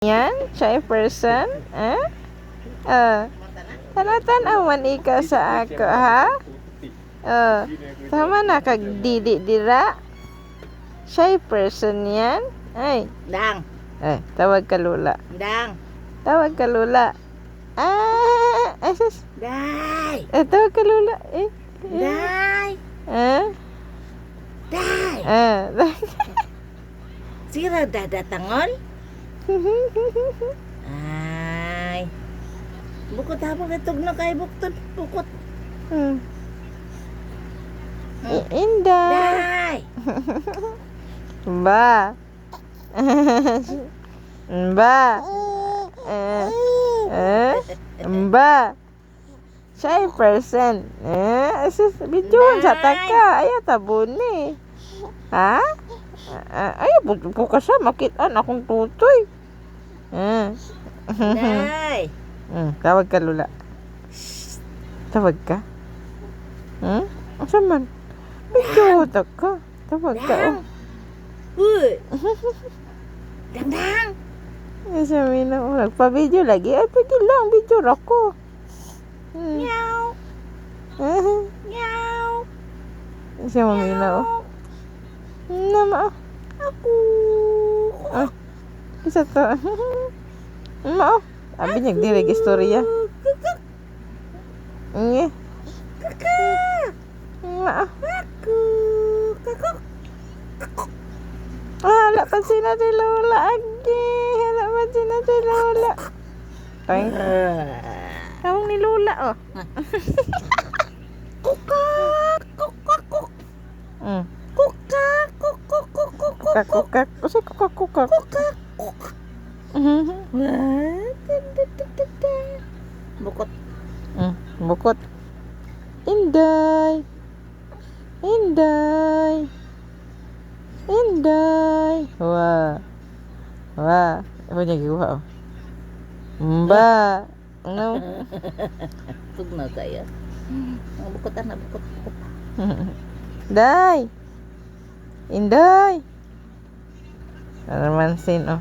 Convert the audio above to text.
Yan, shy person? Tanaw-tanawan ikaw sa ako, ha? Tama na kag dili dira. Shy person yan? Ay. Dang. Tawag ka lula. Dang. Tawag ka lula. Asus. Day. Tawag ka lula. Day. Day. Sira dadatangol? Ay. Bukod habang itog na kay bukod. Bukod. Inday. Day. Ba. Ba. Ba. Shy person. Bidyuhan sa taka. Ayaw tabon eh. Ha? Ayaw po ka siya. Makitaan akong tutoy. Day. Tawag ka lula. Tawag ka? Asa man? Bidyuhan ka. Tawag ka. Dang. Uy. Dang dang. Sabi na, nagpa-video lagi. Ay, pwede lang. Video ako. Meow. Meow. Siya mamina, oh. Nama, Aku. isa to. Ma, oh. Abi niya, direk istorya. Nye. Kakak. Ma, Aku. Kakak. hala pa si Lola agi. Hala pa si Lola. Toing. Tawag ni Lola, oh. Kukak. Kukak. Kuk. Kukak. Kukak. Kukak. Kukak. Usay kukak. Kukak. Bukot. Bukot. Inday. Inday. Inday. Wah. Wah. Apa niya giwa, oh. Mba. No. Tugma kaya. Bukot na bukot. Day. Inday. Ano man sin, oh.